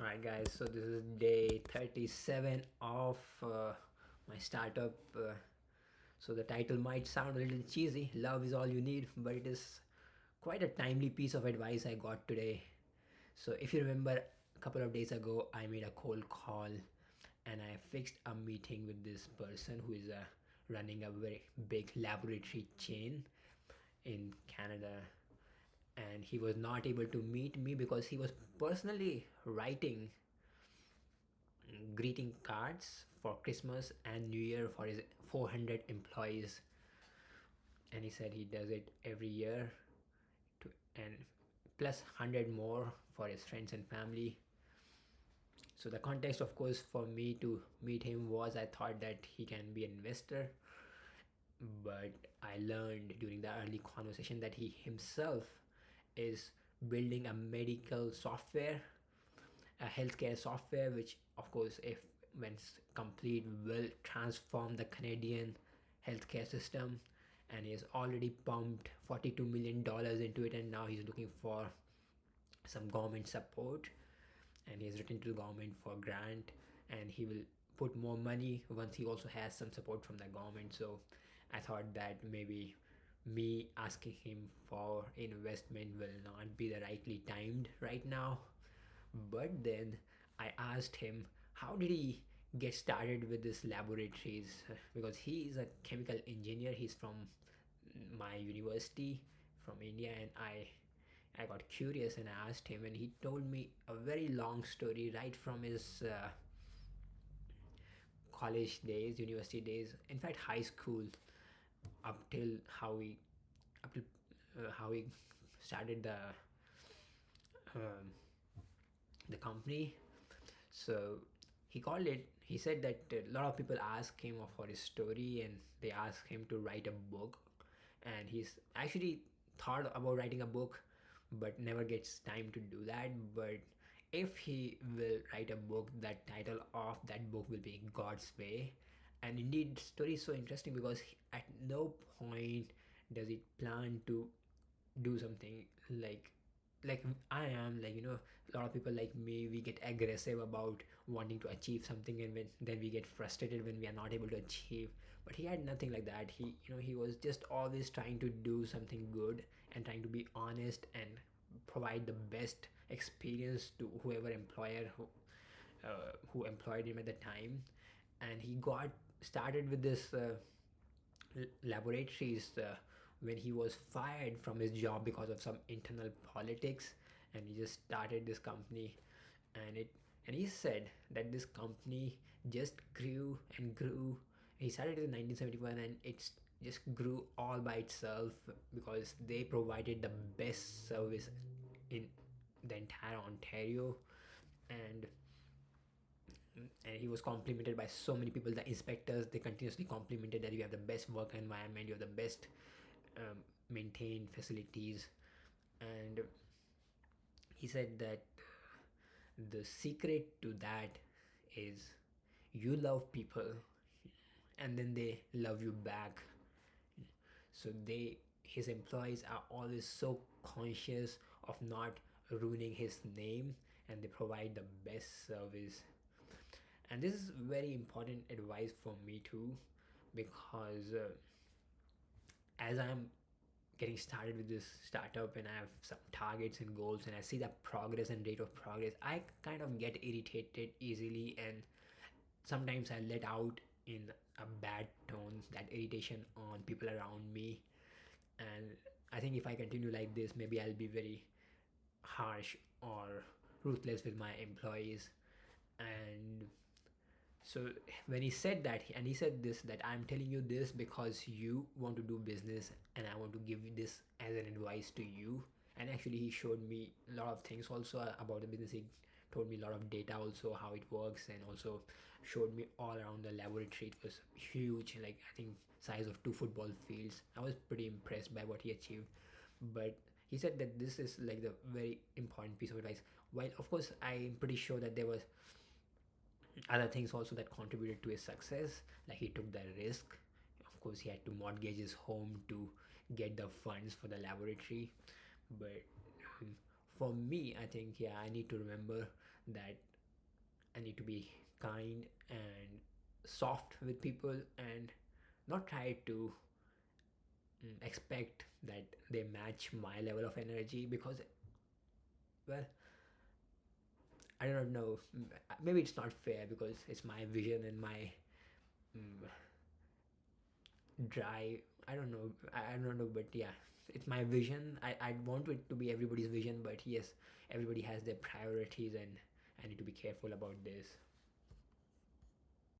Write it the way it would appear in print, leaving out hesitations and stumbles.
Alright, guys, so this is day 37 of my startup. So the title might sound a little cheesy, Love is All You Need, but it is quite a timely piece of advice I got today. So, if you remember, a couple of days ago, I made a cold call and I fixed a meeting with this person who is running a very big laboratory chain in Canada, and he was not able to meet me because he was personally writing greeting cards for Christmas and New Year for his 400 employees. And he said he does it every year to, and plus 100 more for his friends and family. So the context, of course, for me to meet him was I thought that he can be an investor, but I learned during the early conversation that he himself is building a medical software, a healthcare software, which, of course, if when complete, will transform the Canadian healthcare system. And he has already pumped $42 million into it, and now he's looking for some government support, and he has written to the government for grant, and he will put more money once he also has some support from the government. So I thought that maybe me asking him for investment will not be the rightly timed right now. But then I asked him how did he get started with this laboratories, because he is a chemical engineer. He's from my university from India, and I got curious and I asked him, and he told me a very long story right from his college days, university days, in fact high school, up till up till how he started um, the company. So he called it. He said that a lot of people ask him for his story, and they ask him to write a book, and he's actually thought about writing a book, but never gets time to do that. But if he will write a book, that title of that book will be God's Way. And indeed, the story is so interesting because at no point does he plan to do something like I am, like, a lot of people like me, we get aggressive about wanting to achieve something, and then we get frustrated when we are not able to achieve. But he had nothing like that. He was just always trying to do something good and trying to be honest and provide the best experience to whoever employer who employed him at the time. And he got started with this laboratories when he was fired from his job because of some internal politics, and he just started this company. And he said that this company just grew and grew. He started in 1971, and it's just grew all by itself because they provided the best service in the entire Ontario. And and he was complimented by so many people. The inspectors, they continuously complimented that you have the best work environment, you have the best maintained facilities. And he said that the secret to that is you love people, and then they love you back. So his employees are always so conscious of not ruining his name, and they provide the best service. And this is very important advice for me too, because as I'm getting started with this startup and I have some targets and goals, and I see the progress and rate of progress, I kind of get irritated easily, and sometimes I let out in a bad tone that irritation on people around me. And I think if I continue like this, maybe I'll be very harsh or ruthless with my employees. And so when he said that, and he said this, that I'm telling you this because you want to do business, and I want to give this as an advice to you. And actually he showed me a lot of things also about the business. He told me a lot of data also, how it works, and also showed me all around the laboratory. It was huge, like I think size of two football fields. I was pretty impressed by what he achieved. But he said that this is like the very important piece of advice. While of course I'm pretty sure that there was other things also that contributed to his success, like he took the risk. Of course, he had to mortgage his home to get the funds for the laboratory. But um, for me, I think, yeah, I need to remember that I need to be kind and soft with people and not try to expect that they match my level of energy because, well, I don't know. Maybe it's not fair because it's my vision and my mm, drive. I don't know. I don't know, but yeah, it's my vision. I want it to be everybody's vision, but yes, everybody has their priorities, and I need to be careful about this.